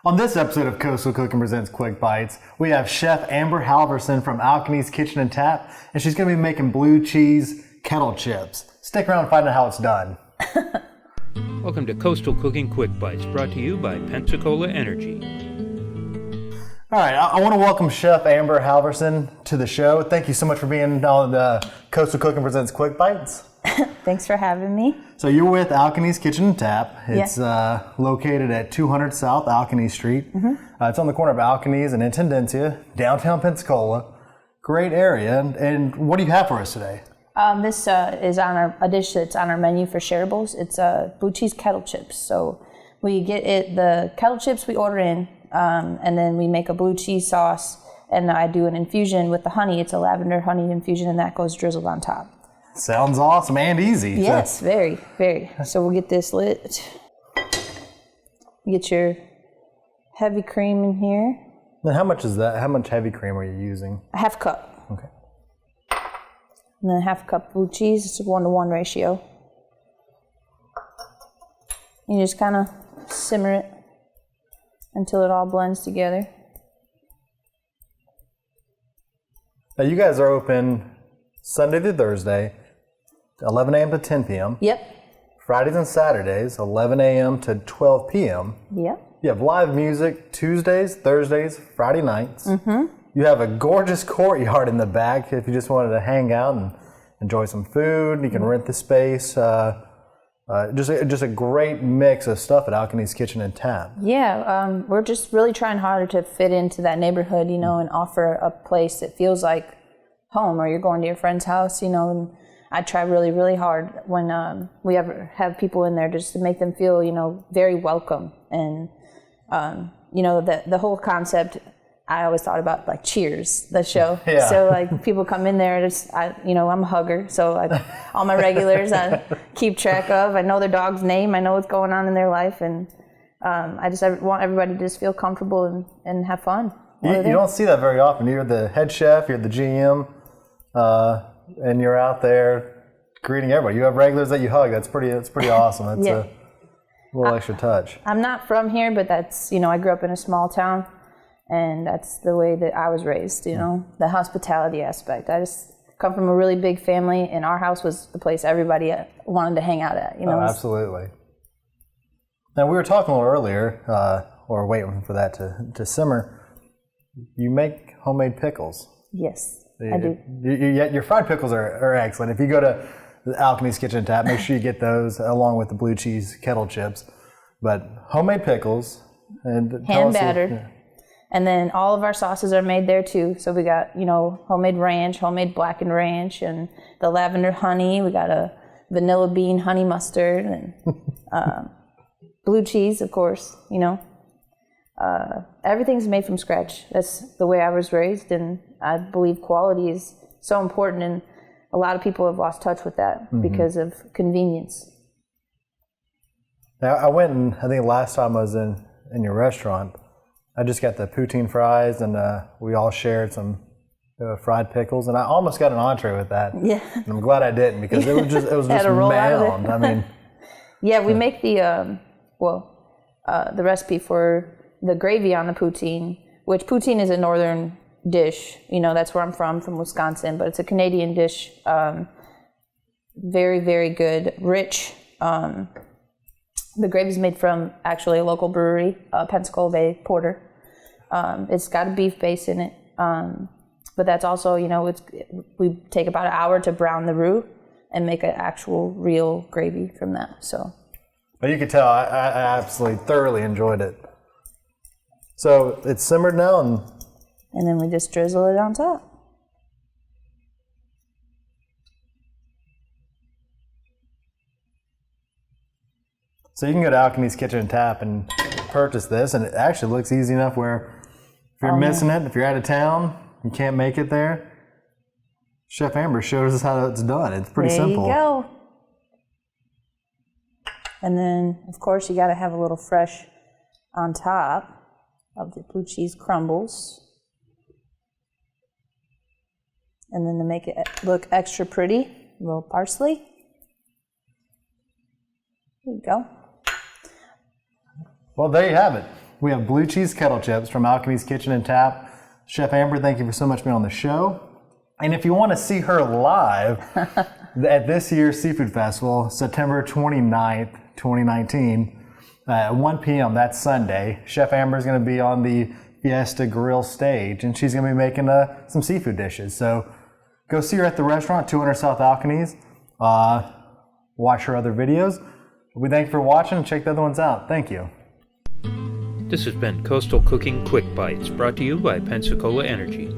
On this episode of Coastal Cooking Presents Quick Bites, we have Chef Amber Halverson from Alcaniz Kitchen and Tap, and she's going to be making blue cheese kettle chips. Stick around and find out how it's done. Welcome to Coastal Cooking Quick Bites, brought to you by Pensacola Energy. All right, I want to welcome Chef Amber Halverson to the show. Thank you so much for being on the Coastal Cooking Presents Quick Bites. Thanks for having me. So you're with Alcaniz Kitchen and Tap. It's located at 200 South Alcaniz Street. Mm-hmm. It's on the corner of Alcaniz and Intendencia, downtown Pensacola. Great area. And what do you have for us today? This is on a dish that's on our menu for shareables. It's blue cheese kettle chips. So we get the kettle chips we order in, and then we make a blue cheese sauce. And I do an infusion with the honey. It's a lavender honey infusion, and that goes drizzled on top. Sounds awesome and easy. Yes, very, very. So we'll get this lit. Get your heavy cream in here. Then how much is that? How much heavy cream are you using? A half cup. Okay. And then a half cup blue cheese. It's a 1-to-1 ratio. You just kind of simmer it until it all blends together. Now you guys are open Sunday through Thursday, 11 a.m. to 10 p.m. Yep. Fridays and Saturdays, 11 a.m. to 12 p.m. Yep. You have live music Tuesdays, Thursdays, Friday nights. Mm-hmm. You have a gorgeous courtyard in the back if you just wanted to hang out and enjoy some food. You can rent the space. Just a great mix of stuff at Alcaniz Kitchen and Tap. Yeah, we're just really trying harder to fit into that neighborhood, and offer a place that feels like home, or you're going to your friend's house, and I try really, really hard when we ever have people in there just to make them feel, very welcome. And, the whole concept, I always thought about like Cheers, the show. Yeah. So like people come in there, I'm a hugger. So all my regulars I keep track of. I know their dog's name. I know what's going on in their life. And I want everybody to just feel comfortable and have fun. You don't see that very often. You're the head chef, you're the GM, and you're out there greeting everybody. You have regulars that you hug. That's pretty awesome. That's a little extra touch. I'm not from here, but that's, I grew up in a small town, and that's the way that I was raised, the hospitality aspect. I just come from a really big family, and our house was the place everybody wanted to hang out at, Oh, absolutely. Now, we were talking a little earlier, or waiting for that to simmer. You make homemade pickles. Yes, I do. Your fried pickles are excellent. If you go to the Alcaniz Kitchen and Tap, make sure you get those along with the blue cheese kettle chips. But homemade pickles. And hand battered. And then all of our sauces are made there too. So we got, homemade ranch, homemade blackened ranch, and the lavender honey. We got a vanilla bean honey mustard, and blue cheese, of course, everything's made from scratch. That's the way I was raised, and I believe quality is so important, and a lot of people have lost touch with that because of convenience. Now, I went, and I think last time I was in your restaurant, I just got the poutine fries, and we all shared some fried pickles, and I almost got an entree with that. Yeah. And I'm glad I didn't, because it was just mound. I mean. Yeah, we make the recipe for the gravy on the poutine, which poutine is a northern dish. That's where I'm from Wisconsin, but it's a Canadian dish. Very, very good, rich. The gravy is made from actually a local brewery, Pensacola Bay Porter. It's got a beef base in it, but that's also, we take about an hour to brown the roux and make an actual real gravy from that. So. Well, you could tell I absolutely thoroughly enjoyed it. So it's simmered now, and then we just drizzle it on top. So you can go to Alcaniz Kitchen and Tap and purchase this, and it actually looks easy enough where if you're missing it, if you're out of town, you can't make it there, Chef Amber shows us how it's done. It's pretty simple. There you go. And then, of course, you got to have a little fresh on top of the blue cheese crumbles. And then to make it look extra pretty, a little parsley. There you go. Well, there you have it. we have blue cheese kettle chips from Alcaniz Kitchen and Tap. Chef Amber, thank you for so much being on the show. And if you want to see her live at this year's Seafood Festival, September 29th, 2019, at 1 p.m., that's Sunday, Chef Amber is going to be on the Fiesta Grill stage, and she's going to be making some seafood dishes. So go see her at the restaurant, 200 South Alcaniz. Watch her other videos. We thank you for watching, and check the other ones out. Thank you. This has been Coastal Cooking Quick Bites, brought to you by Pensacola Energy.